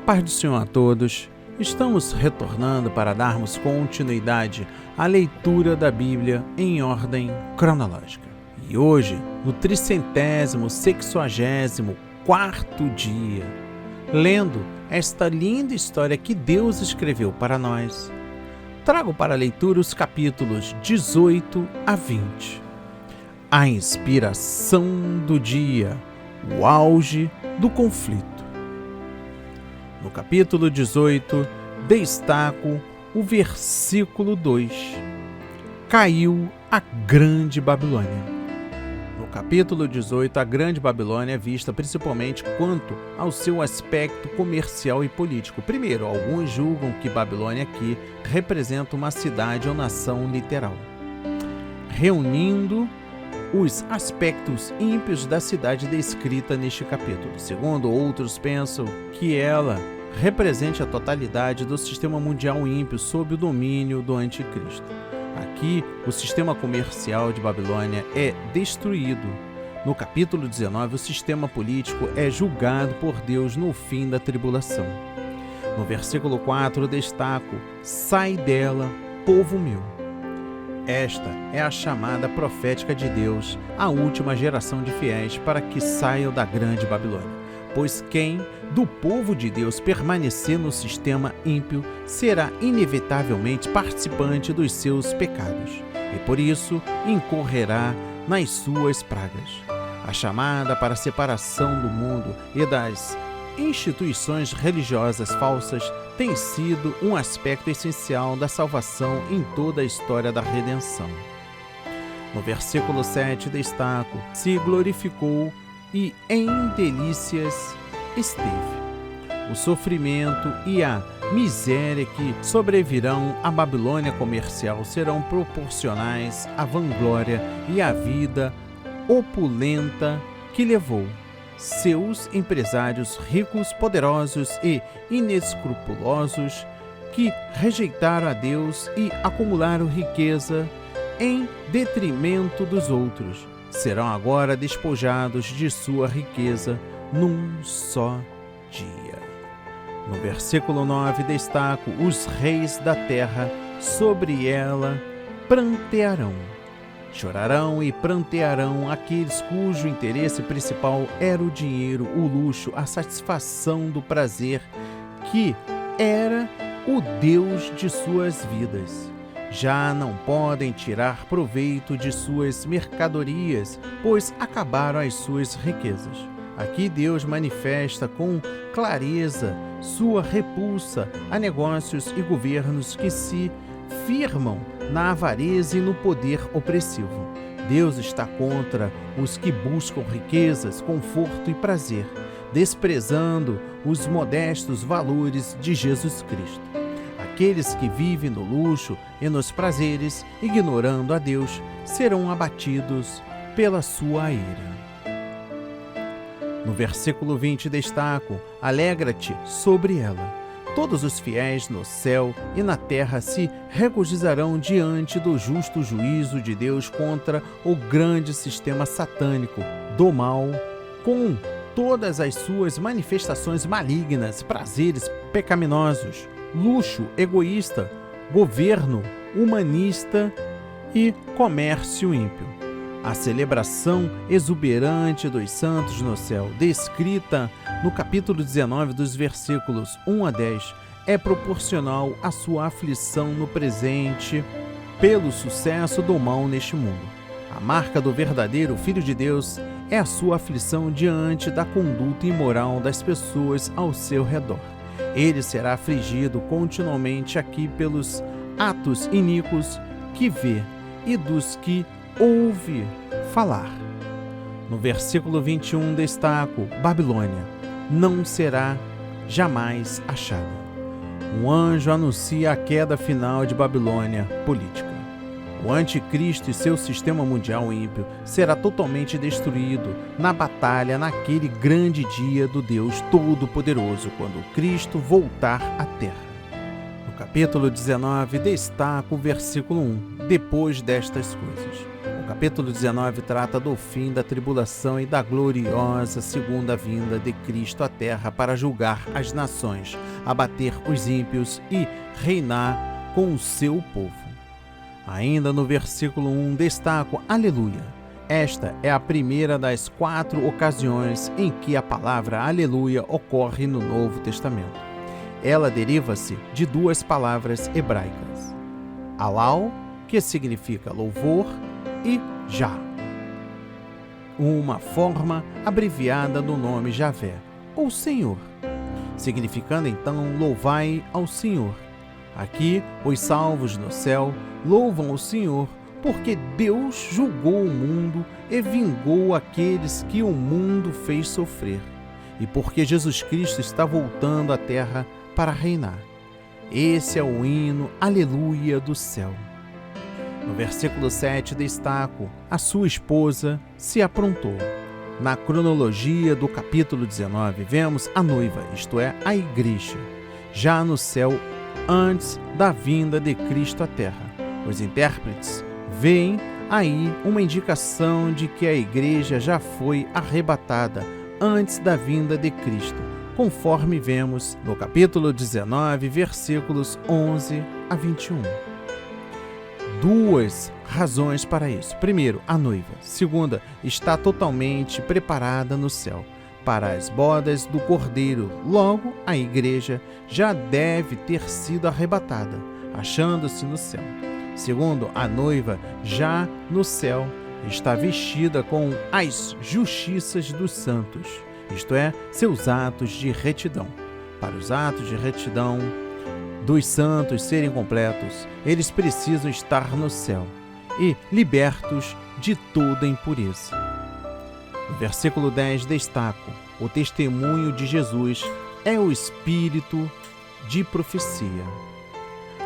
paz do Senhor a todos. Estamos retornando para darmos continuidade à leitura da Bíblia em ordem cronológica. E hoje, no 364º dia, lendo esta linda história que Deus escreveu para nós, trago para a leitura os capítulos 18 a 20. A inspiração do dia, o auge do conflito. No capítulo 18, destaco o versículo 2. Caiu a Grande Babilônia. No capítulo 18, a Grande Babilônia é vista principalmente quanto ao seu aspecto comercial e político. Primeiro, alguns julgam que Babilônia aqui representa uma cidade ou nação literal, reunindo os aspectos ímpios da cidade descrita neste capítulo. Segundo, outros pensam que ela represente a totalidade do sistema mundial ímpio sob o domínio do anticristo. Aqui, o sistema comercial de Babilônia é destruído. No capítulo 19, o sistema político é julgado por Deus no fim da tribulação. No versículo 4, destaco: sai dela, povo meu. Esta é a chamada profética de Deus à última geração de fiéis para que saiam da Grande Babilônia. Pois quem do povo de Deus permanecer no sistema ímpio será inevitavelmente participante dos seus pecados e por isso incorrerá nas suas pragas. A chamada para a separação do mundo e das instituições religiosas falsas tem sido um aspecto essencial da salvação em toda a história da redenção. No versículo 7 destaco: se glorificou e em delícias esteve. O sofrimento e a miséria que sobrevirão à Babilônia comercial serão proporcionais à vanglória e à vida opulenta que levou seus empresários ricos, poderosos e inescrupulosos que rejeitaram a Deus e acumularam riqueza em detrimento dos outros. Serão agora despojados de sua riqueza num só dia. No versículo 9 destaco: os reis da terra sobre ela prantearão. Chorarão e prantearão aqueles cujo interesse principal era o dinheiro, o luxo, a satisfação do prazer, que era o Deus de suas vidas. Já não podem tirar proveito de suas mercadorias, pois acabaram as suas riquezas. Aqui Deus manifesta com clareza sua repulsa a negócios e governos que se firmam na avareza e no poder opressivo. Deus está contra os que buscam riquezas, conforto e prazer, desprezando os modestos valores de Jesus Cristo. Aqueles que vivem no luxo e nos prazeres, ignorando a Deus, serão abatidos pela sua ira. No versículo 20 destaco: alegra-te sobre ela. Todos os fiéis no céu e na terra se regozijarão diante do justo juízo de Deus contra o grande sistema satânico do mal, com todas as suas manifestações malignas, prazeres pecaminosos, luxo egoísta, governo humanista e comércio ímpio. A celebração exuberante dos santos no céu, descrita no capítulo 19 dos versículos 1 a 10, é proporcional à sua aflição no presente pelo sucesso do mal neste mundo. A marca do verdadeiro Filho de Deus é a sua aflição diante da conduta imoral das pessoas ao seu redor. Ele será afligido continuamente aqui pelos atos iníquos que vê e dos que ouve falar. No versículo 21 destaco: Babilônia não será jamais achada. Um anjo anuncia a queda final de Babilônia política. O anticristo e seu sistema mundial ímpio será totalmente destruído na batalha naquele grande dia do Deus Todo-Poderoso, quando Cristo voltar à terra. No capítulo 19 destaco o versículo 1: depois destas coisas. O capítulo 19 trata do fim da tribulação e da gloriosa segunda vinda de Cristo à terra para julgar as nações, abater os ímpios e reinar com o seu povo. Ainda no versículo 1 destaco aleluia. Esta é a primeira das 4 ocasiões em que a palavra aleluia ocorre no Novo Testamento. Ela deriva-se de 2 palavras hebraicas: halal, que significa louvor, e já, uma forma abreviada do nome Javé, ou Senhor, significando então louvai ao Senhor. Aqui, os salvos no céu louvam o Senhor, porque Deus julgou o mundo e vingou aqueles que o mundo fez sofrer, e porque Jesus Cristo está voltando à terra para reinar. Esse é o hino Aleluia do céu. No versículo 7 destaco: a sua esposa se aprontou. Na cronologia do capítulo 19, vemos a noiva, isto é, a igreja, já no céu antes da vinda de Cristo à terra. Os intérpretes veem aí uma indicação de que a igreja já foi arrebatada antes da vinda de Cristo, conforme vemos no capítulo 19, versículos 11 a 21. 2 razões para isso. Primeiro, a noiva. Segunda, está totalmente preparada no céu para as bodas do Cordeiro. Logo, a igreja já deve ter sido arrebatada, achando-se no céu. Segundo, a noiva, já no céu, está vestida com as justiças dos santos, isto é, seus atos de retidão. Para os atos de retidão dos santos serem completos, eles precisam estar no céu e libertos de toda impureza. No versículo 10 destaco: o testemunho de Jesus é o espírito de profecia.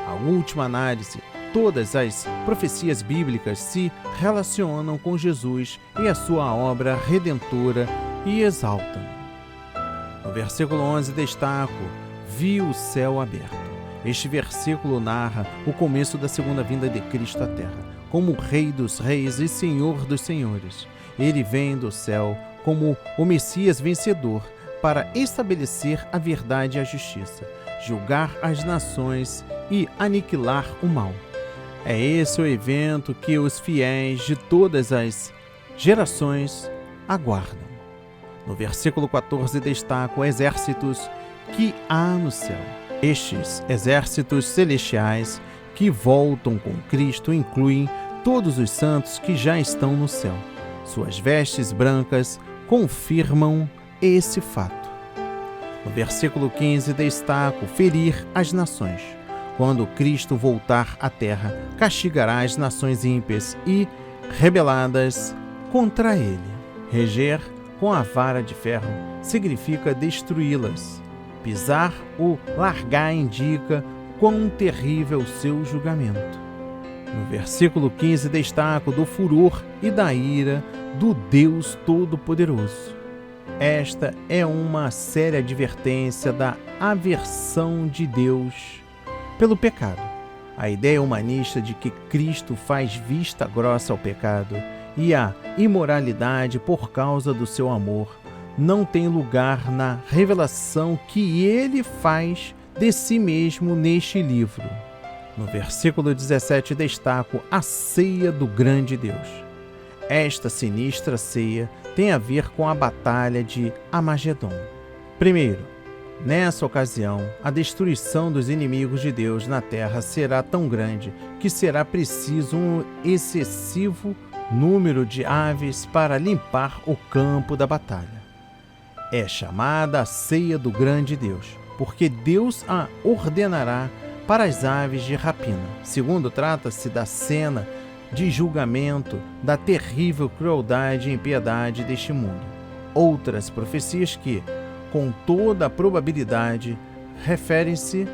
A última análise, todas as profecias bíblicas se relacionam com Jesus e a sua obra redentora e exaltam. No versículo 11 destaco: viu o céu aberto. Este versículo narra o começo da segunda vinda de Cristo à terra, como Rei dos reis e Senhor dos senhores. Ele vem do céu como o Messias vencedor para estabelecer a verdade e a justiça, julgar as nações e aniquilar o mal. É esse o evento que os fiéis de todas as gerações aguardam. No versículo 14 destaco exércitos que há no céu. Estes exércitos celestiais que voltam com Cristo incluem todos os santos que já estão no céu. Suas vestes brancas confirmam esse fato. No versículo 15 destaco ferir as nações. Quando Cristo voltar à terra, castigará as nações ímpias e rebeladas contra ele. Reger com a vara de ferro significa destruí-las. Pisar ou largar indica quão terrível é o seu julgamento. No versículo 15 destaco do furor e da ira do Deus Todo-Poderoso. Esta é uma séria advertência da aversão de Deus pelo pecado. A ideia humanista de que Cristo faz vista grossa ao pecado e à imoralidade por causa do seu amor não tem lugar na revelação que ele faz de si mesmo neste livro. No versículo 17 destaco a ceia do grande Deus. Esta sinistra ceia tem a ver com a batalha de Armagedon. Primeiro, nessa ocasião, a destruição dos inimigos de Deus na terra será tão grande que será preciso um excessivo número de aves para limpar o campo da batalha. É chamada a ceia do grande Deus, porque Deus a ordenará para as aves de rapina. Segundo, trata-se da cena de julgamento da terrível crueldade e impiedade deste mundo. Outras profecias que, com toda a probabilidade, referem-se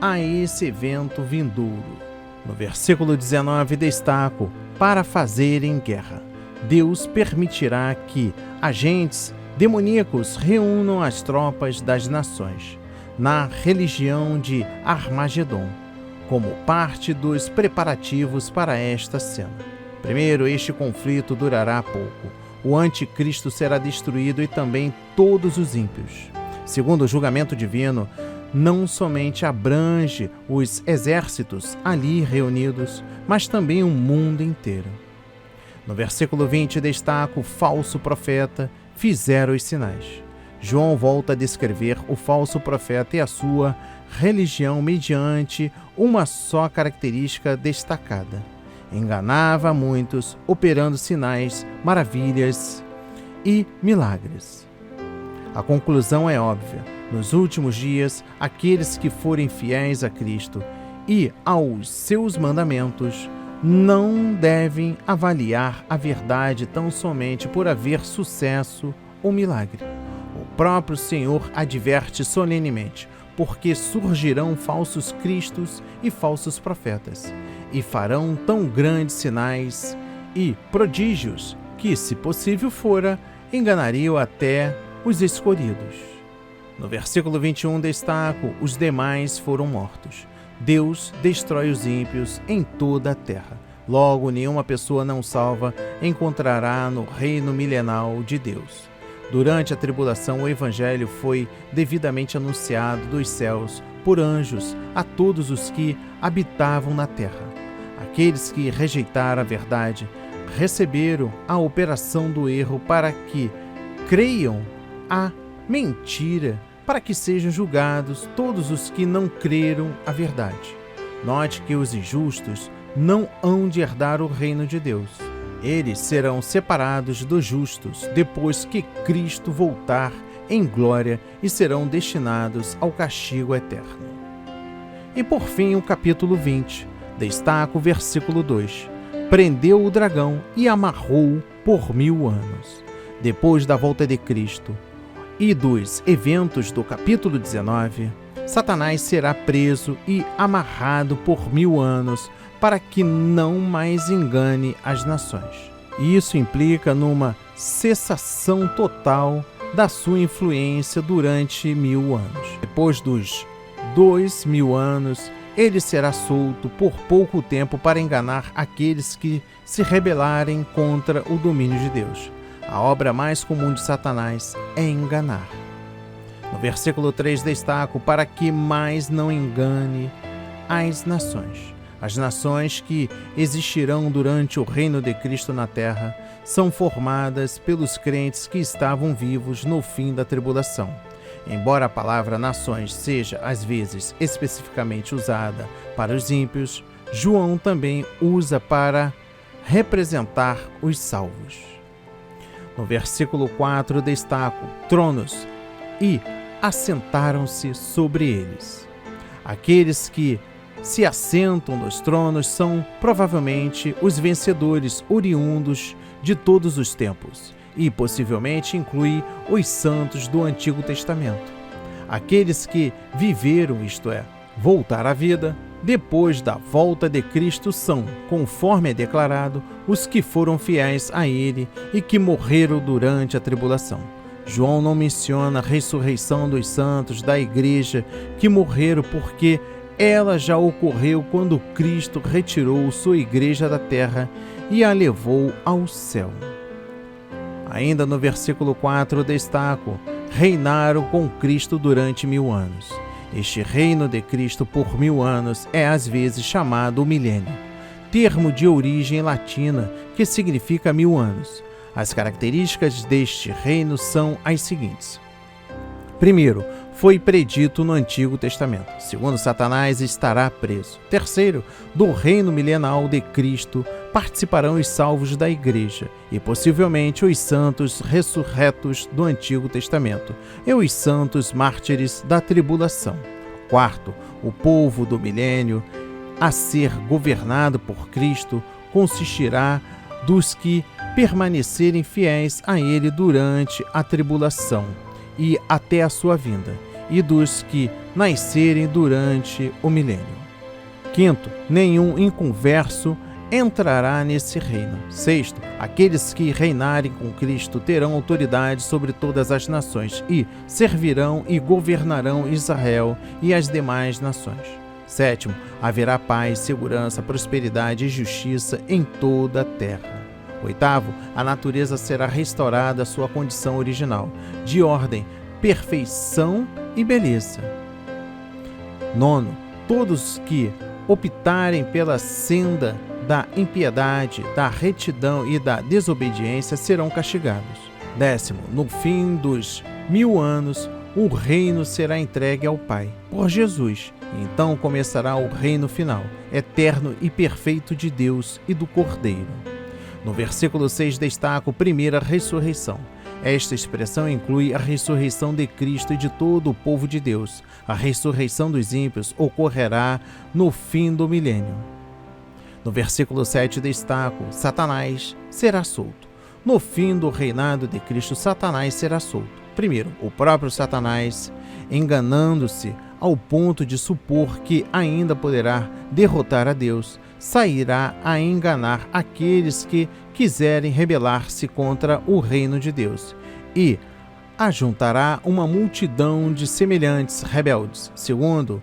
a esse evento vindouro. No versículo 19 destaco: para fazerem guerra. Deus permitirá que agentes demoníacos reúnam as tropas das nações na religião de Armagedon, como parte dos preparativos para esta cena. Primeiro, este conflito durará pouco. O anticristo será destruído e também todos os ímpios. Segundo, o julgamento divino não somente abrange os exércitos ali reunidos, mas também o mundo inteiro. No versículo 20 destaca o falso profeta, fizeram os sinais. João volta a descrever o falso profeta e a sua religião mediante uma só característica destacada. Enganava muitos, operando sinais, maravilhas e milagres. A conclusão é óbvia. Nos últimos dias, aqueles que forem fiéis a Cristo e aos seus mandamentos não devem avaliar a verdade tão somente por haver sucesso ou milagre. O próprio Senhor adverte solenemente, porque surgirão falsos cristos e falsos profetas, e farão tão grandes sinais e prodígios que, se possível fora, enganariam até os escolhidos. No versículo 21 destaco: os demais foram mortos. Deus destrói os ímpios em toda a terra. Logo, nenhuma pessoa não salva encontrará no reino milenal de Deus. Durante a tribulação, o Evangelho foi devidamente anunciado dos céus por anjos a todos os que habitavam na terra. Aqueles que rejeitaram a verdade receberam a operação do erro para que creiam a mentira, para que sejam julgados todos os que não creram a verdade. Note que os injustos não hão de herdar o reino de Deus. Eles serão separados dos justos depois que Cristo voltar em glória e serão destinados ao castigo eterno. E por fim, o capítulo 20, destaca o versículo 2. Prendeu o dragão e amarrou-o por 1000 anos. Depois da volta de Cristo e dos eventos do capítulo 19, Satanás será preso e amarrado por 1000 anos para que não mais engane as nações. Isso implica numa cessação total da sua influência durante 1000 anos. Depois dos 2000 anos, ele será solto por pouco tempo para enganar aqueles que se rebelarem contra o domínio de Deus. A obra mais comum de Satanás é enganar. No versículo 3 destaco: para que mais não engane as nações. As nações que existirão durante o reino de Cristo na terra são formadas pelos crentes que estavam vivos no fim da tribulação. Embora a palavra nações seja às vezes especificamente usada para os ímpios, João também usa para representar os salvos. No versículo 4 destaco: tronos, e assentaram-se sobre eles. Aqueles que se assentam nos tronos são provavelmente os vencedores oriundos de todos os tempos e possivelmente inclui os santos do Antigo Testamento. Aqueles que viveram, isto é, voltar à vida, depois da volta de Cristo são, conforme é declarado, os que foram fiéis a Ele e que morreram durante a tribulação. João não menciona a ressurreição dos santos da igreja que morreram porque ela já ocorreu quando Cristo retirou sua igreja da terra e a levou ao céu. Ainda no versículo 4 destaco: reinaram com Cristo durante 1000 anos. Este reino de Cristo por 1000 anos é às vezes chamado o milênio, termo de origem latina que significa 1000 anos. As características deste reino são as seguintes. Primeiro, foi predito no Antigo Testamento. Segundo, Satanás estará preso. Terceiro, do reino milenal de Cristo participarão os salvos da igreja e possivelmente os santos ressurretos do Antigo Testamento e os santos mártires da tribulação. Quarto, o povo do milênio a ser governado por Cristo consistirá dos que permanecerem fiéis a Ele durante a tribulação e até a sua vinda, e dos que nascerem durante o milênio. Quinto, nenhum inconverso entrará nesse reino. Sexto, aqueles que reinarem com Cristo terão autoridade sobre todas as nações e servirão e governarão Israel e as demais nações. Sétimo, haverá paz, segurança, prosperidade e justiça em toda a terra. Oitavo, a natureza será restaurada à sua condição original, de ordem, perfeição e beleza. Nono, todos que optarem pela senda da impiedade, da retidão e da desobediência serão castigados. Décimo, no fim dos 1000 anos, o reino será entregue ao Pai, por Jesus. Então começará o reino final, eterno e perfeito de Deus e do Cordeiro. No versículo 6 destaca a primeira ressurreição. Esta expressão inclui a ressurreição de Cristo e de todo o povo de Deus. A ressurreição dos ímpios ocorrerá no fim do milênio. No versículo 7 destaca: Satanás será solto. No fim do reinado de Cristo, Satanás será solto. Primeiro, o próprio Satanás, enganando-se ao ponto de supor que ainda poderá derrotar a Deus, sairá a enganar aqueles que quiserem rebelar-se contra o reino de Deus e ajuntará uma multidão de semelhantes rebeldes. Segundo,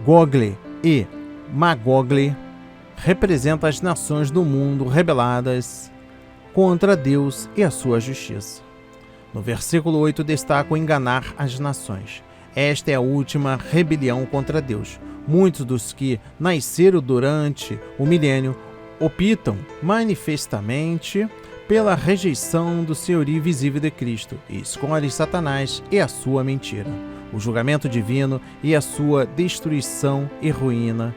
Gog e Magog representam as nações do mundo rebeladas contra Deus e a sua justiça. No versículo 8 destaca o enganar as nações. Esta é a última rebelião contra Deus. Muitos dos que nasceram durante o milênio optam manifestamente pela rejeição do senhorio visível de Cristo e escolhem Satanás e a sua mentira, o julgamento divino e a sua destruição e ruína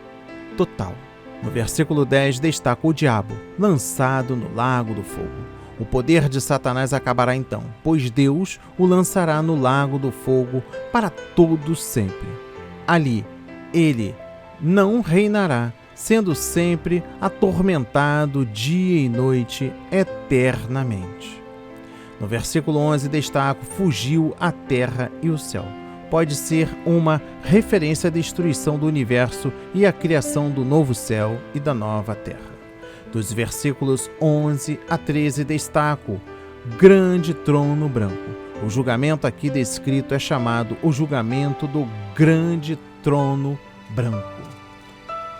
total. No versículo 10 destaca o diabo, lançado no lago do fogo. O poder de Satanás acabará então, pois Deus o lançará no lago do fogo para todo sempre. Ali, ele não reinará, sendo sempre atormentado dia e noite eternamente. No versículo 11 destaca: fugiu a terra e o céu. Pode ser uma referência à destruição do universo e à criação do novo céu e da nova terra. Dos versículos 11 a 13 destaco: grande trono branco. O julgamento aqui descrito é chamado o julgamento do grande trono branco,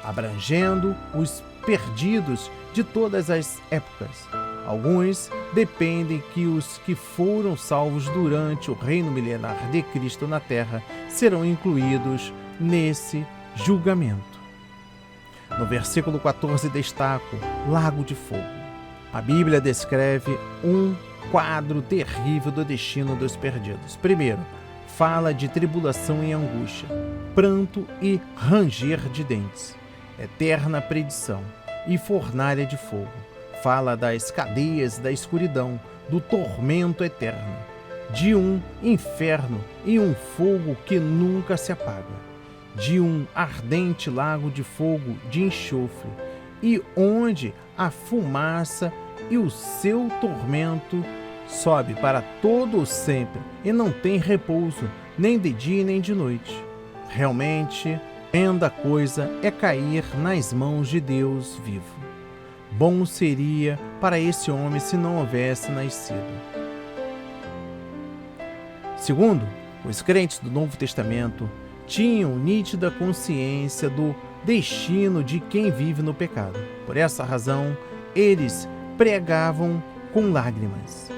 abrangendo os perdidos de todas as épocas. Alguns dependem que os que foram salvos durante o reino milenar de Cristo na terra serão incluídos nesse julgamento. No versículo 14 destaco lago de fogo. A Bíblia descreve um quadro terrível do destino dos perdidos. Primeiro, fala de tribulação e angústia, pranto e ranger de dentes, eterna perdição e fornalha de fogo. Fala das cadeias da escuridão, do tormento eterno, de um inferno e um fogo que nunca se apaga, de um ardente lago de fogo de enxofre, e onde a fumaça e o seu tormento sobe para todo o sempre e não tem repouso, nem de dia nem de noite. Realmente, tremenda coisa é cair nas mãos de Deus vivo. Bom seria para esse homem se não houvesse nascido. Segundo, os crentes do Novo Testamento tinham nítida consciência do destino de quem vive no pecado. Por essa razão, eles pregavam com lágrimas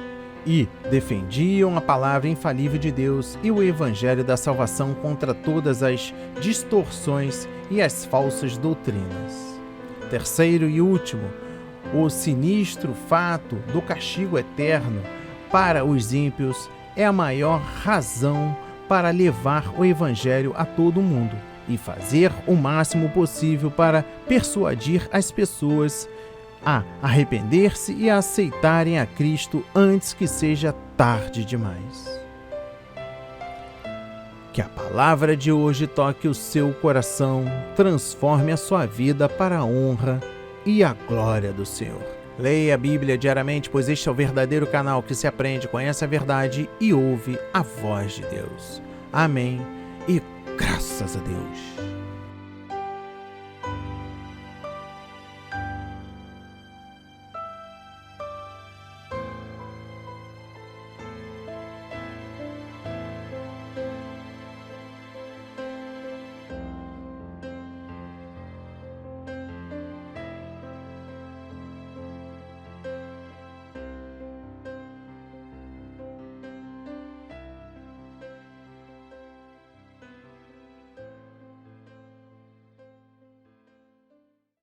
e defendiam a palavra infalível de Deus e o evangelho da salvação contra todas as distorções e as falsas doutrinas. Terceiro e último, o sinistro fato do castigo eterno para os ímpios é a maior razão para levar o evangelho a todo mundo e fazer o máximo possível para persuadir as pessoas a arrepender-se e a aceitarem a Cristo antes que seja tarde demais. Que a palavra de hoje toque o seu coração, transforme a sua vida para a honra e a glória do Senhor. Leia a Bíblia diariamente, pois este é o verdadeiro canal que se aprende, conhece a verdade e ouve a voz de Deus. Amém e graças a Deus.